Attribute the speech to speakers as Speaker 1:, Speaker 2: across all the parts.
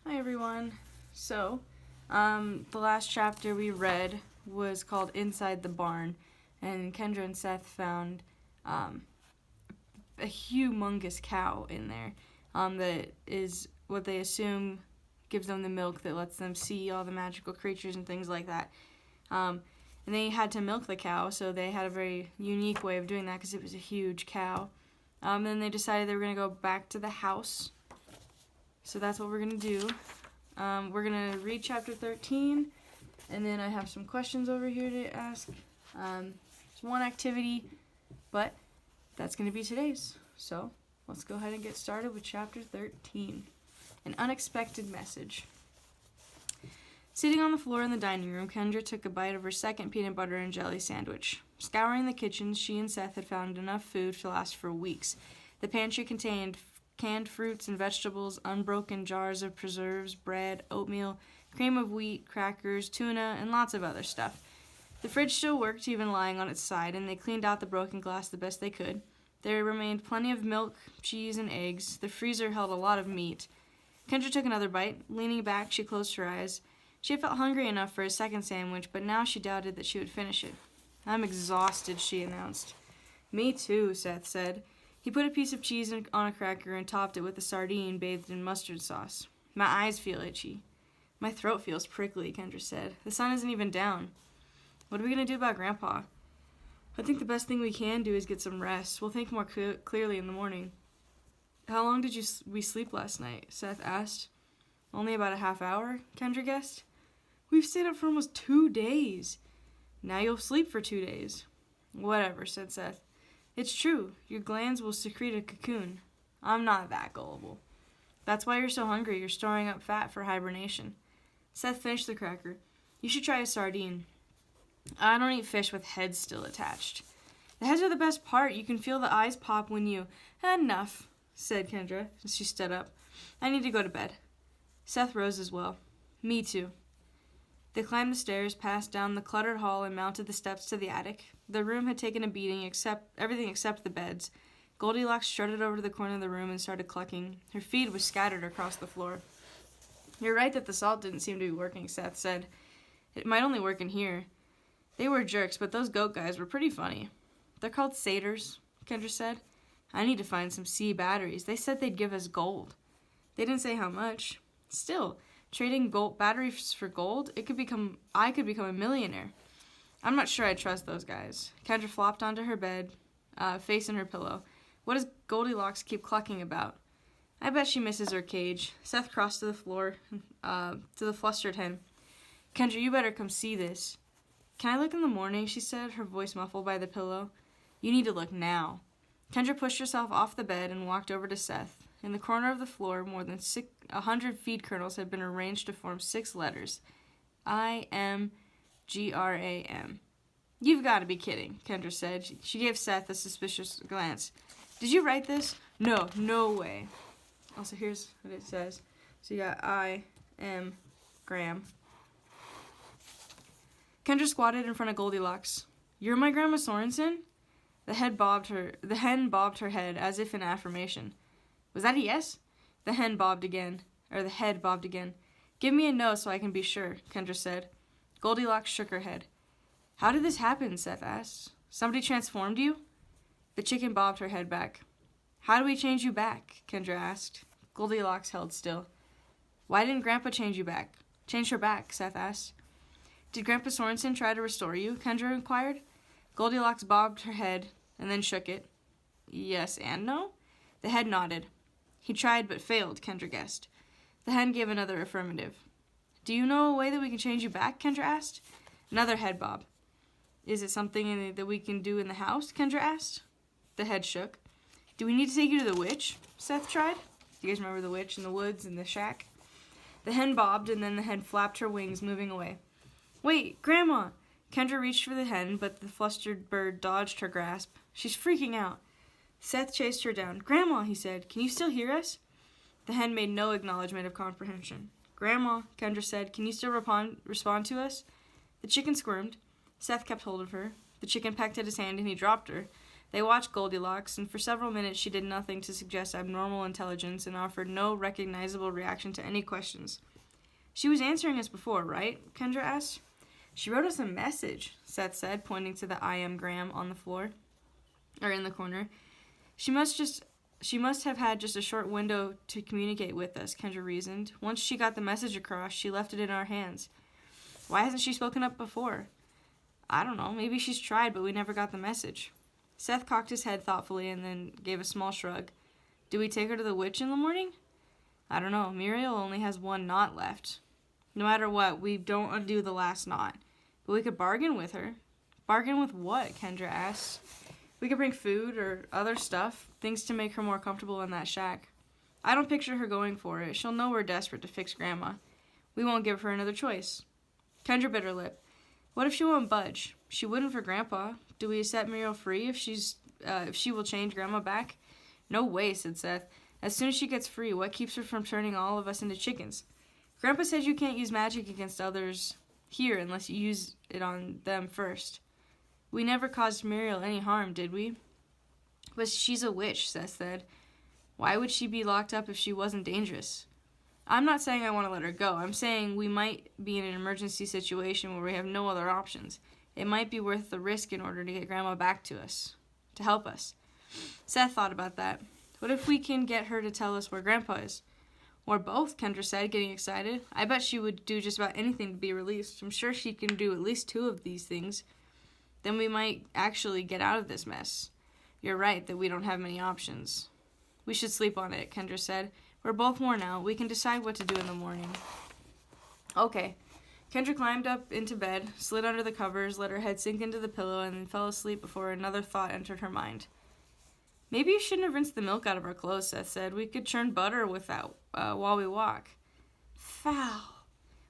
Speaker 1: Hi everyone. So, the last chapter we read was called Inside the Barn, and Kendra and Seth found a humongous cow in there that is what they assume gives them the milk that lets them see all the magical creatures and things like that. And they had to milk the cow, so they had a very unique way of doing that because it was a huge cow. Then they decided they were going to go back to the house. So that's what we're going to do. We're going to read chapter 13, and then I have some questions over here to ask. It's one activity, but that's going to be today's. So let's go ahead and get started with chapter 13. An unexpected message. Sitting on the floor in the dining room, Kendra took a bite of her second peanut butter and jelly sandwich. Scouring the kitchen, she and Seth had found enough food to last for weeks. The pantry contained canned fruits and vegetables, unbroken jars of preserves, bread, oatmeal, cream of wheat, crackers, tuna, and lots of other stuff. The fridge still worked, even lying on its side, and they cleaned out the broken glass the best they could. There remained plenty of milk, cheese, and eggs. The freezer held a lot of meat. Kendra took another bite. Leaning back, she closed her eyes. She had felt hungry enough for a second sandwich, but now she doubted that she would finish it. "I'm exhausted," she announced. "Me too," Seth said. He put a piece of cheese on a cracker and topped it with a sardine bathed in mustard sauce. "My eyes feel itchy." "My throat feels prickly," Kendra said. "The sun isn't even down." "What are we going to do about Grandpa?" "I think the best thing we can do is get some rest. We'll think more clearly in the morning." "How long did we sleep last night?" Seth asked. "Only about a half hour," Kendra guessed. "We've stayed up for almost 2 days." "Now you'll sleep for 2 days." "Whatever," said Seth. "It's true. Your glands will secrete a cocoon." "I'm not that gullible." "That's why you're so hungry. You're storing up fat for hibernation." Seth finished the cracker. "You should try a sardine." "I don't eat fish with heads still attached." "The heads are the best part. You can feel the eyes pop when you—" "Enough," said Kendra as she stood up. "I need to go to bed." Seth rose as well. "Me too." They climbed the stairs, passed down the cluttered hall, and mounted the steps to the attic. The room had taken a beating, everything except the beds. Goldilocks strutted over to the corner of the room and started clucking. Her feed was scattered across the floor. "You're right that the salt didn't seem to be working," Seth said. "It might only work in here." "They were jerks, but those goat guys were pretty funny." "They're called satyrs," Kendra said. "I need to find some sea batteries. They said they'd give us gold." "They didn't say how much." "Still, trading gold batteries for gold, I could become a millionaire." "I'm not sure I trust those guys." Kendra flopped onto her bed, face in her pillow. "What does Goldilocks keep clucking about?" "I bet she misses her cage." Seth crossed to the floor, to the flustered hen. "Kendra, you better come see this." "Can I look in the morning?" she said, her voice muffled by the pillow. "You need to look now." Kendra pushed herself off the bed and walked over to Seth. In the corner of the floor, more than 100 feed kernels had been arranged to form 6 letters. IMGRAM. "You've got to be kidding," Kendra said. She gave Seth a suspicious glance. "Did you write this?" "No, no way." Also, here's what it says. So you got IMGRAM. Kendra squatted in front of Goldilocks. "You're my Grandma Sorensen?" The hen bobbed her head as if in affirmation. "Was that a yes?" The head bobbed again. "Give me a no so I can be sure," Kendra said. Goldilocks shook her head. "How did this happen?" Seth asked. "Somebody transformed you?" The chicken bobbed her head back. "How do we change you back?" Kendra asked. Goldilocks held still. "Why didn't Grandpa change her back?" Seth asked. "Did Grandpa Sorensen try to restore you?" Kendra inquired. Goldilocks bobbed her head and then shook it. "Yes and no?" The head nodded. "He tried but failed," Kendra guessed. The hen gave another affirmative. "Do you know a way that we can change you back?" Kendra asked. Another head bob. "Is it something that we can do in the house?" Kendra asked. The head shook. "Do we need to take you to the witch?" Seth tried. Do you guys remember the witch in the woods in the shack? The hen bobbed, and then the hen flapped her wings, moving away. "Wait, Grandma!" Kendra reached for the hen, but the flustered bird dodged her grasp. "She's freaking out." Seth chased her down. "Grandma," he said, "can you still hear us?" The hen made no acknowledgement of comprehension. "Grandma," Kendra said, "can you still respond to us?" The chicken squirmed. Seth kept hold of her. The chicken pecked at his hand, and he dropped her. They watched Goldilocks, and for several minutes she did nothing to suggest abnormal intelligence and offered no recognizable reaction to any questions. She was answering us before, right? Kendra asked. She wrote us a message, Seth said, pointing to the I am gram on the floor, or in the corner. She must have had just a short window to communicate with us, Kendra reasoned. Once she got the message across, she left it in our hands. Why hasn't she spoken up before? I don't know. Maybe she's tried, but we never got the message. Seth cocked his head thoughtfully and then gave a small shrug. Do we take her to the witch in the morning? I don't know. Muriel only has one knot left. No matter what, we don't undo the last knot. But we could bargain with her. Bargain with what? Kendra asked. We could bring food or other stuff, things to make her more comfortable in that shack. I don't picture her going for it. She'll know we're desperate to fix Grandma. We won't give her another choice. Kendra bit her lip. What if she won't budge? She wouldn't for Grandpa. Do we set Muriel free if she will change Grandma back? No way, said Seth. As soon as she gets free, what keeps her from turning all of us into chickens? Grandpa said you can't use magic against others here unless you use it on them first. We never caused Muriel any harm, did we? But she's a witch, Seth said. Why would she be locked up if she wasn't dangerous? I'm not saying I want to let her go. I'm saying we might be in an emergency situation where we have no other options. It might be worth the risk in order to get Grandma back to us, to help us. Seth thought about that. What if we can get her to tell us where Grandpa is? Or both, Kendra said, getting excited. I bet she would do just about anything to be released. I'm sure she can do at least 2 of these things. Then we might actually get out of this mess. You're right that we don't have many options. We should sleep on it, Kendra said. We're both worn out. We can decide what to do in the morning. Okay. Kendra climbed up into bed, slid under the covers, let her head sink into the pillow, and then fell asleep before another thought entered her mind. Maybe you shouldn't have rinsed the milk out of our clothes, Seth said. We could churn butter with that while we walk. Foul.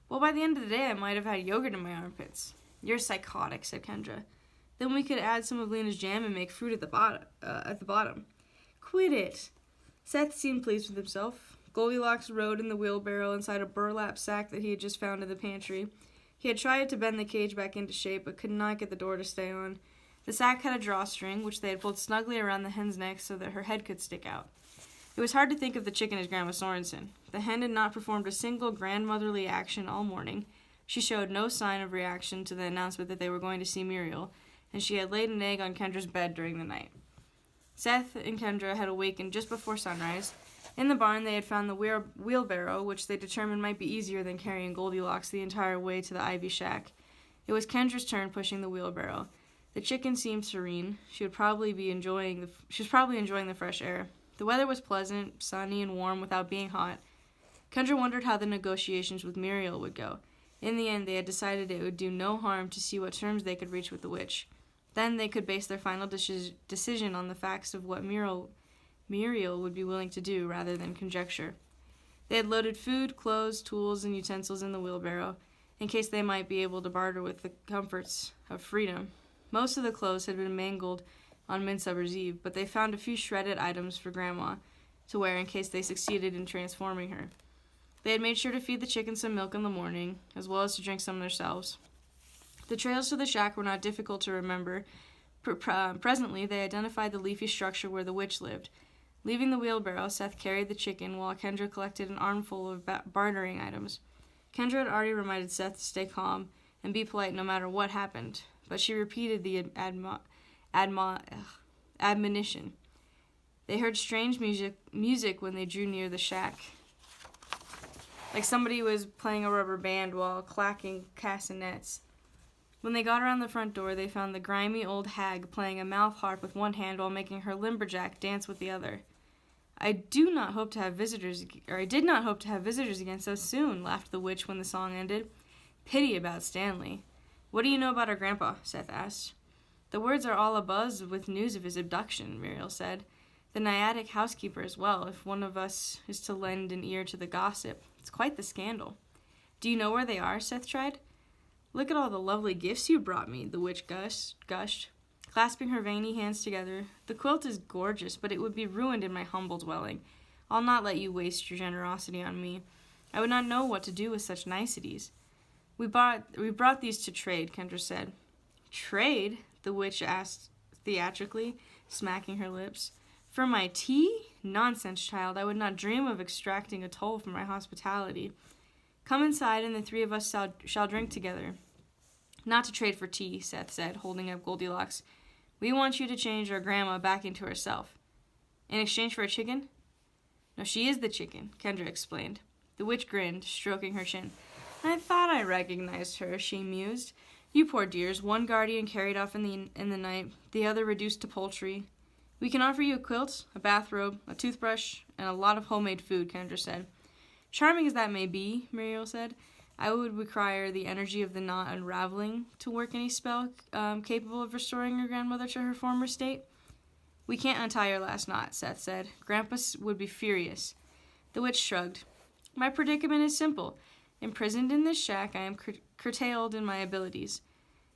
Speaker 1: Well, by the end of the day, I might have had yogurt in my armpits. You're psychotic, said Kendra. Then we could add some of Lena's jam and make fruit at the bottom. Quit it. Seth seemed pleased with himself. Goldilocks rode in the wheelbarrow inside a burlap sack that he had just found in the pantry. He had tried to bend the cage back into shape, but could not get the door to stay on. The sack had a drawstring, which they had pulled snugly around the hen's neck so that her head could stick out. It was hard to think of the chicken as Grandma Sorensen. The hen had not performed a single grandmotherly action all morning. She showed no sign of reaction to the announcement that they were going to see Muriel, and she had laid an egg on Kendra's bed during the night. Seth and Kendra had awakened just before sunrise. In the barn, they had found the wheelbarrow, which they determined might be easier than carrying Goldilocks the entire way to the ivy shack. It was Kendra's turn pushing the wheelbarrow. The chicken seemed serene. She was probably enjoying the fresh air. The weather was pleasant, sunny, and warm without being hot. Kendra wondered how the negotiations with Muriel would go. In the end, they had decided it would do no harm to see what terms they could reach with the witch. Then they could base their final decision on the facts of what Muriel would be willing to do rather than conjecture. They had loaded food, clothes, tools, and utensils in the wheelbarrow, in case they might be able to barter with the comforts of freedom. Most of the clothes had been mangled on Midsummer's Eve, but they found a few shredded items for Grandma to wear in case they succeeded in transforming her. They had made sure to feed the chicken some milk in the morning, as well as to drink some themselves. The trails to the shack were not difficult to remember. Presently, they identified the leafy structure where the witch lived. Leaving the wheelbarrow, Seth carried the chicken while Kendra collected an armful of bartering items. Kendra had already reminded Seth to stay calm and be polite no matter what happened, but she repeated the admonition. They heard strange music when they drew near the shack, like somebody was playing a rubber band while clacking castanets. When they got around the front door, they found the grimy old hag playing a mouth harp with one hand while making her lumberjack dance with the other. I did not hope to have visitors again so soon, laughed the witch when the song ended. Pity about Stanley. What do you know about our grandpa? Seth asked. The words are all abuzz with news of his abduction, Muriel said. The Naiadic housekeeper as well, if one of us is to lend an ear to the gossip. It's quite the scandal. Do you know where they are? Seth tried. Look at all the lovely gifts you brought me, the witch gushed, clasping her veiny hands together. The quilt is gorgeous, but it would be ruined in my humble dwelling. I'll not let you waste your generosity on me. I would not know what to do with such niceties. We brought these to trade, Kendra said. Trade? The witch asked theatrically. smacking her lips. For my tea? Nonsense, child. I would not dream of extracting a toll for my hospitality. Come inside, and the three of us shall drink together. Not to trade for tea, Seth said, holding up Goldilocks. We want you to change our grandma back into herself. In exchange for a chicken? No, she is the chicken, Kendra explained. The witch grinned, stroking her chin. I thought I recognized her, she mused. You poor dears, one guardian carried off in the night, the other reduced to poultry. We can offer you a quilt, a bathrobe, a toothbrush, and a lot of homemade food, Kendra said. Charming as that may be, Muriel said, I would require the energy of the knot unraveling to work any spell capable of restoring your grandmother to her former state. We can't untie your last knot, Seth said. Grandpa would be furious. The witch shrugged. My predicament is simple. Imprisoned in this shack, I am curtailed in my abilities.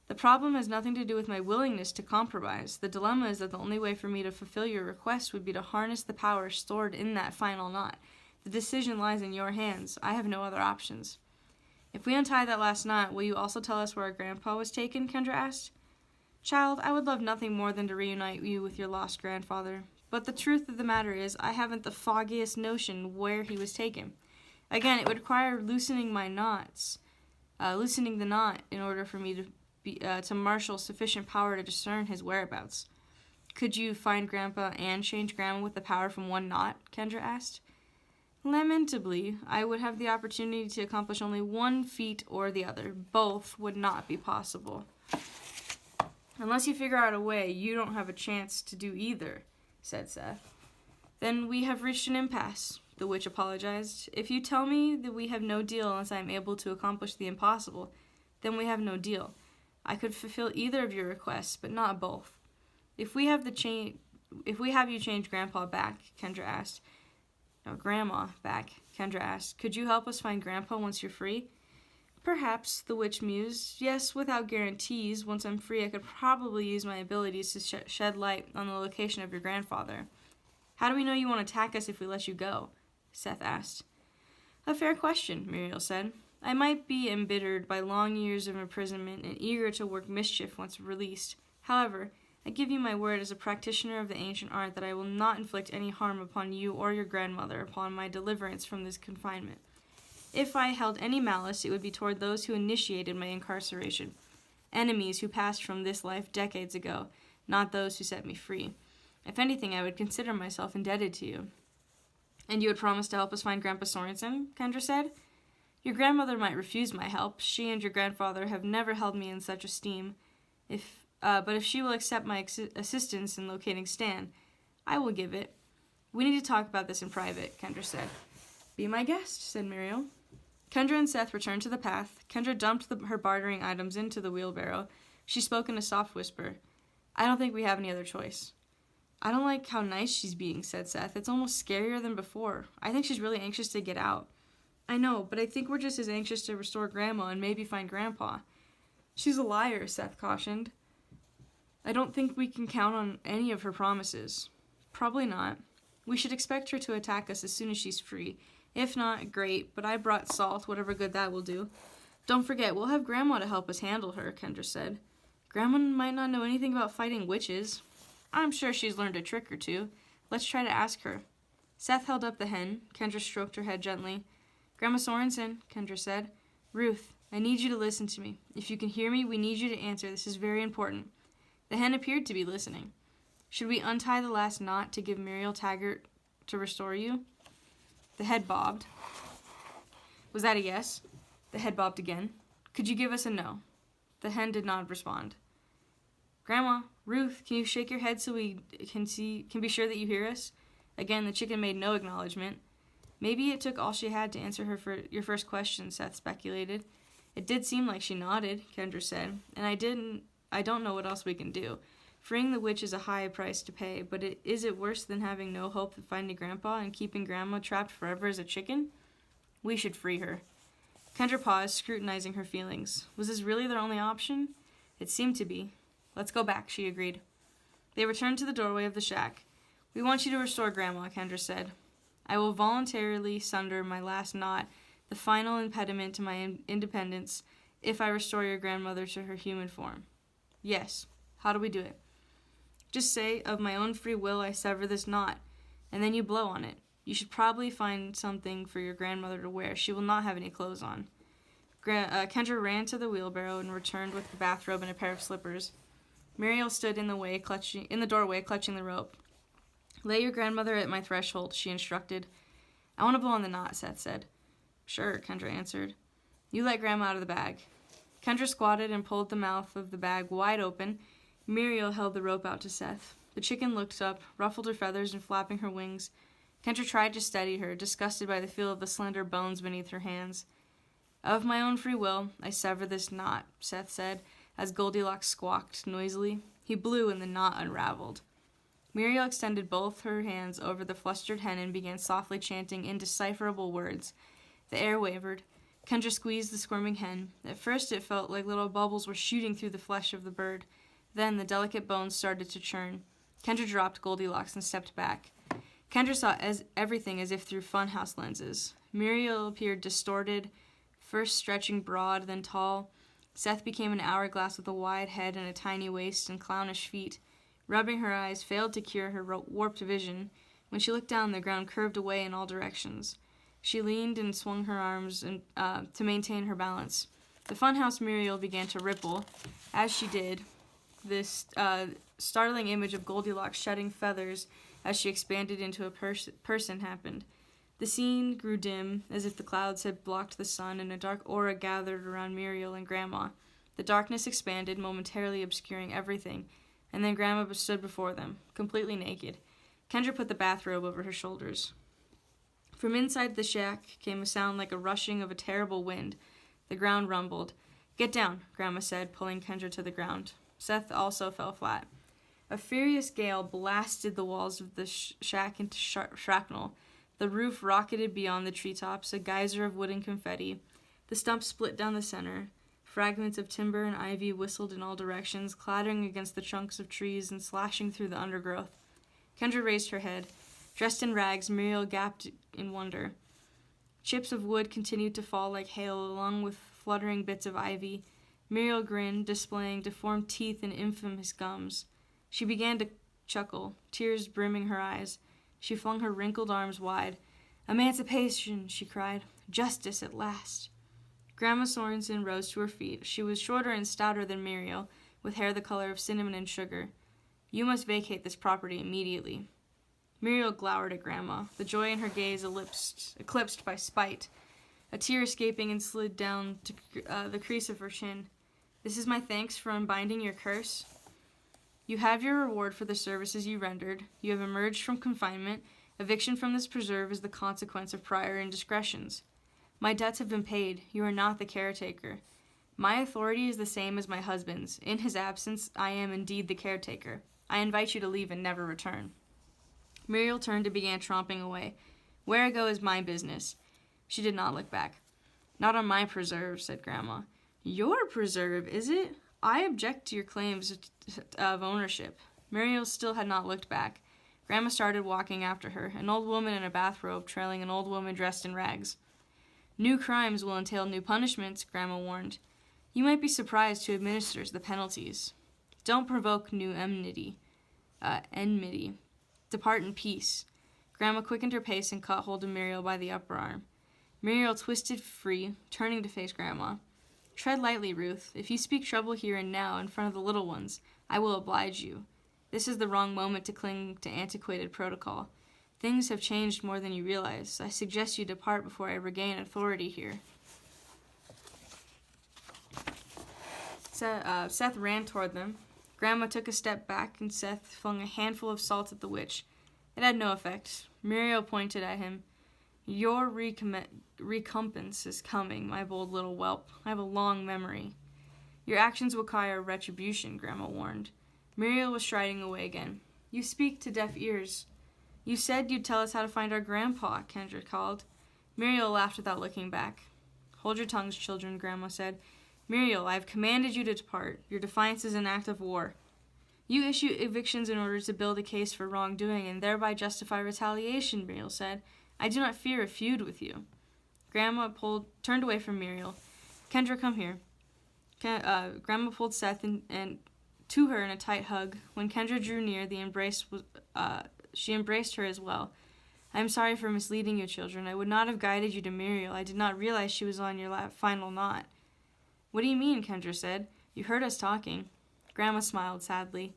Speaker 1: The problem has nothing to do with my willingness to compromise. The dilemma is that the only way for me to fulfill your request would be to harness the power stored in that final knot. The decision lies in your hands. I have no other options. If we untie that last knot, will you also tell us where our grandpa was taken? Kendra asked. Child, I would love nothing more than to reunite you with your lost grandfather. But the truth of the matter is, I haven't the foggiest notion where he was taken. Again, it would require loosening the knot in order for me to marshal sufficient power to discern his whereabouts. Could you find Grandpa and change Grandma with the power from one knot? Kendra asked. Lamentably, I would have the opportunity to accomplish only one feat or the other. Both would not be possible. Unless you figure out a way, you don't have a chance to do either, said Seth. Then we have reached an impasse, the witch apologized. If you tell me that we have no deal unless I am able to accomplish the impossible, then we have no deal. I could fulfill either of your requests, but not both. If we have you change Grandpa back, Kendra asked. No, Grandma back, Kendra asked. Could you help us find Grandpa once you're free? Perhaps, the witch mused. Yes, without guarantees. Once I'm free, I could probably use my abilities to shed light on the location of your grandfather. How do we know you won't attack us if we let you go? Seth asked. A fair question, Muriel said. I might be embittered by long years of imprisonment and eager to work mischief once released. However, I give you my word as a practitioner of the ancient art that I will not inflict any harm upon you or your grandmother upon my deliverance from this confinement. If I held any malice, it would be toward those who initiated my incarceration, enemies who passed from this life decades ago, not those who set me free. If anything, I would consider myself indebted to you. And you would promise to help us find Grandpa Sorensen? Kendra said. Your grandmother might refuse my help. She and your grandfather have never held me in such esteem. But if she will accept my assistance in locating Stan, I will give it. We need to talk about this in private, Kendra said. Be my guest, said Muriel. Kendra and Seth returned to the path. Kendra dumped her bartering items into the wheelbarrow. She spoke in a soft whisper. I don't think we have any other choice. I don't like how nice she's being, said Seth. It's almost scarier than before. I think she's really anxious to get out. I know, but I think we're just as anxious to restore Grandma and maybe find Grandpa. She's a liar, Seth cautioned. I don't think we can count on any of her promises. Probably not. We should expect her to attack us as soon as she's free. If not, great, but I brought salt, whatever good that will do. Don't forget, we'll have Grandma to help us handle her, Kendra said. Grandma might not know anything about fighting witches. I'm sure she's learned a trick or two. Let's try to ask her. Seth held up the hen. Kendra stroked her head gently. Grandma Sorensen, Kendra said. Ruth, I need you to listen to me. If you can hear me, we need you to answer. This is very important. The hen appeared to be listening. Should we untie the last knot to give Muriel Taggart to restore you? The head bobbed. Was that a yes? The head bobbed again. Could you give us a no? The hen did not respond. Grandma, Ruth, can you shake your head so we can be sure that you hear us? Again, the chicken made no acknowledgement. Maybe it took all she had to answer your first question, Seth speculated. It did seem like she nodded, Kendra said, and I don't know what else we can do. Freeing the witch is a high price to pay, but is it worse than having no hope of finding Grandpa and keeping Grandma trapped forever as a chicken? We should free her. Kendra paused, scrutinizing her feelings. Was this really their only option? It seemed to be. Let's go back, she agreed. They returned to the doorway of the shack. We want you to restore Grandma, Kendra said. I will voluntarily sunder my last knot, the final impediment to my independence, if I restore your grandmother to her human form. Yes. How do we do it? Just say, of my own free will I sever this knot, and then you blow on it. You should probably find something for your grandmother to wear. She will not have any clothes on. Kendra ran to the wheelbarrow and returned with the bathrobe and a pair of slippers. Muriel stood in the doorway, clutching the rope. Lay your grandmother at my threshold, she instructed. I want to blow on the knot, Seth said. Sure, Kendra answered. You let Grandma out of the bag. Kendra squatted and pulled the mouth of the bag wide open. Muriel held the rope out to Seth. The chicken looked up, ruffled her feathers and flapping her wings. Kendra tried to steady her, disgusted by the feel of the slender bones beneath her hands. Of my own free will, I sever this knot, Seth said, as Goldilocks squawked noisily. He blew and the knot unraveled. Muriel extended both her hands over the flustered hen and began softly chanting indecipherable words. The air wavered. Kendra squeezed the squirming hen. At first it felt like little bubbles were shooting through the flesh of the bird. Then the delicate bones started to churn. Kendra dropped Goldilocks and stepped back. Kendra saw everything as if through funhouse lenses. Muriel appeared distorted, first stretching broad, then tall. Seth became an hourglass with a wide head and a tiny waist and clownish feet. Rubbing her eyes failed to cure her warped vision. When she looked down, the ground curved away in all directions. She leaned and swung her arms to maintain her balance. The funhouse Muriel began to ripple. As she did, this startling image of Goldilocks shedding feathers as she expanded into a person happened. The scene grew dim, as if the clouds had blocked the sun, and a dark aura gathered around Muriel and Grandma. The darkness expanded, momentarily obscuring everything, and then Grandma stood before them, completely naked. Kendra put the bathrobe over her shoulders. From inside the shack came a sound like a rushing of a terrible wind. The ground rumbled. Get down, Grandma said, pulling Kendra to the ground. Seth also fell flat. A furious gale blasted the walls of the shack into shrapnel. The roof rocketed beyond the treetops, a geyser of wooden confetti. The stump split down the center. Fragments of timber and ivy whistled in all directions, clattering against the trunks of trees and slashing through the undergrowth. Kendra raised her head. Dressed in rags, Muriel gaped in wonder. Chips of wood continued to fall like hail, along with fluttering bits of ivy. Muriel grinned, displaying deformed teeth and infamous gums. She began to chuckle, tears brimming her eyes. She flung her wrinkled arms wide. Emancipation, she cried. Justice at last. Grandma Sorensen rose to her feet. She was shorter and stouter than Muriel, with hair the color of cinnamon and sugar. You must vacate this property immediately. Muriel glowered at Grandma, the joy in her gaze eclipsed by spite, a tear escaping and slid down to the crease of her chin. This is my thanks for unbinding your curse. You have your reward for the services you rendered. You have emerged from confinement. Eviction from this preserve is the consequence of prior indiscretions. My debts have been paid. You are not the caretaker. My authority is the same as my husband's. In his absence, I am indeed the caretaker. I invite you to leave and never return. Muriel turned and began tromping away. Where I go is my business. She did not look back. Not on my preserve, said Grandma. Your preserve, is it? I object to your claims of ownership. Muriel still had not looked back. Grandma started walking after her, an old woman in a bathrobe trailing an old woman dressed in rags. New crimes will entail new punishments, Grandma warned. You might be surprised who administers the penalties. Don't provoke new enmity. Depart in peace. Grandma quickened her pace and caught hold of Muriel by the upper arm. Muriel twisted free, turning to face Grandma. Tread lightly, Ruth. If you speak trouble here and now in front of the little ones, I will oblige you. This is the wrong moment to cling to antiquated protocol. Things have changed more than you realize. I suggest you depart before I regain authority here. Seth ran toward them. Grandma took a step back, and Seth flung a handful of salt at the witch. It had no effect. Muriel pointed at him. Your recompense is coming, my bold little whelp. I have a long memory. Your actions will require retribution, Grandma warned. Muriel was striding away again. You speak to deaf ears. You said you'd tell us how to find our grandpa, Kendra called. Muriel laughed without looking back. Hold your tongues, children, Grandma said. Muriel, I have commanded you to depart. Your defiance is an act of war. You issue evictions in order to build a case for wrongdoing and thereby justify retaliation, Muriel said. I do not fear a feud with you. Grandma turned away from Muriel. Kendra, come here. Grandma pulled Seth and to her in a tight hug. When Kendra drew near, she embraced her as well. I am sorry for misleading you, children. I would not have guided you to Muriel. I did not realize she was on your final knot. What do you mean? Kendra said. You heard us talking. Grandma smiled sadly.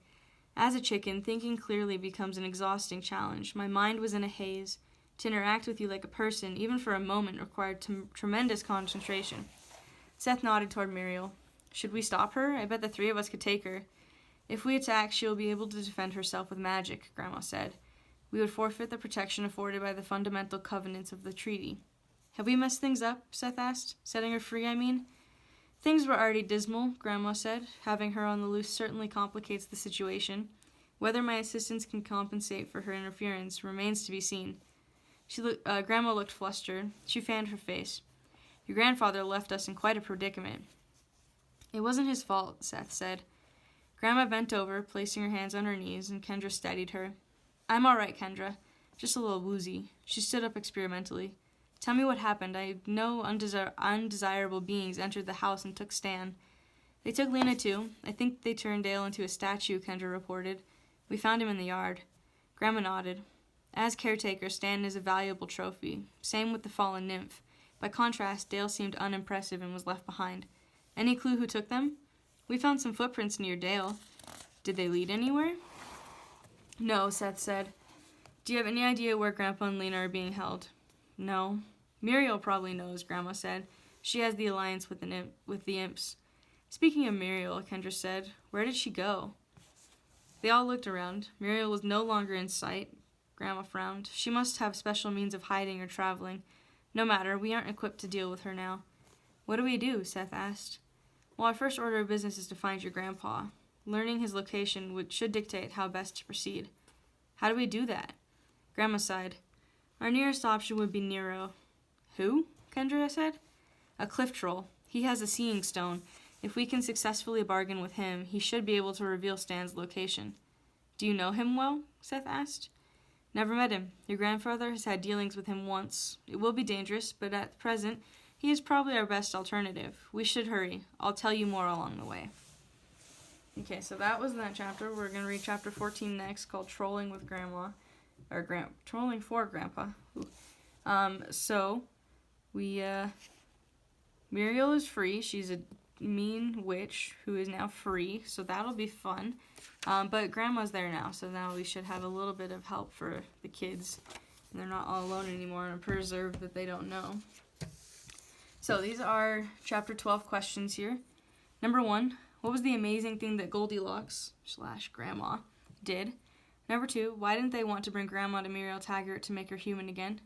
Speaker 1: As a chicken, thinking clearly becomes an exhausting challenge. My mind was in a haze. To interact with you like a person, even for a moment, required tremendous concentration. Seth nodded toward Muriel. Should we stop her? I bet the three of us could take her. If we attack, she will be able to defend herself with magic, Grandma said. We would forfeit the protection afforded by the fundamental covenants of the treaty. Have we messed things up? Seth asked. Setting her free, I mean? Things were already dismal, Grandma said. Having her on the loose certainly complicates the situation. Whether my assistance can compensate for her interference remains to be seen. Grandma looked flustered. She fanned her face. Your grandfather left us in quite a predicament. It wasn't his fault, Seth said. Grandma bent over, placing her hands on her knees, and Kendra steadied her. I'm all right, Kendra. Just a little woozy. She stood up experimentally. Tell me what happened. I know undesirable beings entered the house and took Stan. They took Lena too. I think they turned Dale into a statue, Kendra reported. We found him in the yard. Grandma nodded. As caretaker, Stan is a valuable trophy. Same with the fallen nymph. By contrast, Dale seemed unimpressive and was left behind. Any clue who took them? We found some footprints near Dale. Did they lead anywhere? No, Seth said. Do you have any idea where Grandpa and Lena are being held? No. Muriel probably knows, Grandma said. She has the alliance with the imps. Speaking of Muriel, Kendra said, where did she go? They all looked around. Muriel was no longer in sight. Grandma frowned. She must have special means of hiding or traveling. No matter, we aren't equipped to deal with her now. What do we do? Seth asked. Well, our first order of business is to find your grandpa. Learning his location should dictate how best to proceed. How do we do that? Grandma sighed. Our nearest option would be Nero. Who? Kendra said. A cliff troll. He has a seeing stone. If we can successfully bargain with him, he should be able to reveal Stan's location. Do you know him well? Seth asked. Never met him. Your grandfather has had dealings with him once. It will be dangerous, but at present, he is probably our best alternative. We should hurry. I'll tell you more along the way. Okay, so that was that chapter. We're going to read chapter 14 next, called Trolling with Grandma. Or Trolling for Grandpa. Muriel is free. She's a mean witch who is now free, so that'll be fun. But Grandma's there now, so now we should have a little bit of help for the kids. And they're not all alone anymore in a preserve that they don't know. So these are chapter 12 questions here. Number 1, what was the amazing thing that Goldilocks / Grandma did? Number 2, why didn't they want to bring Grandma to Muriel Taggart to make her human again?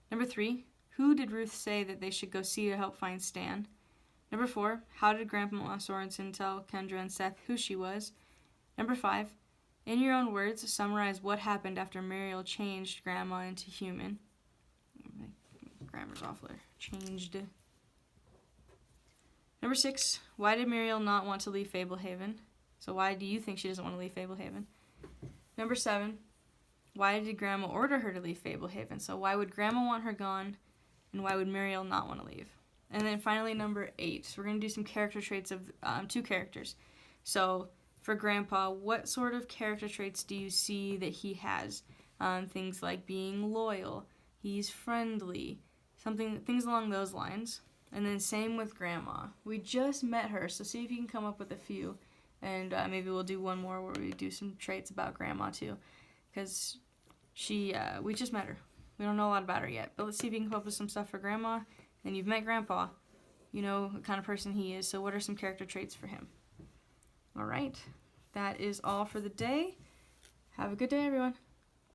Speaker 1: Number 3, who did Ruth say that they should go see to help find Stan? Number 4, how did Grandma Sorensen tell Kendra and Seth who she was? Number 5, in your own words, summarize what happened after Muriel changed Grandma into human. Grammar's off there. Changed. Number 6, why did Muriel not want to leave Fablehaven? So why do you think she doesn't want to leave Fablehaven? Number 7, why did Grandma order her to leave Fablehaven? So why would Grandma want her gone, and why would Muriel not want to leave? And then finally, number 8, so we're going to do some character traits of 2 characters. So for Grandpa, what sort of character traits do you see that he has? Things like being loyal, he's friendly, things along those lines. And then same with Grandma. We just met her, so see if you can come up with a few. And maybe we'll do one more where we do some traits about Grandma too. Because we just met her. We don't know a lot about her yet. But let's see if you can come up with some stuff for Grandma. And you've met Grandpa. You know what kind of person he is. So what are some character traits for him? All right. That is all for the day. Have a good day, everyone.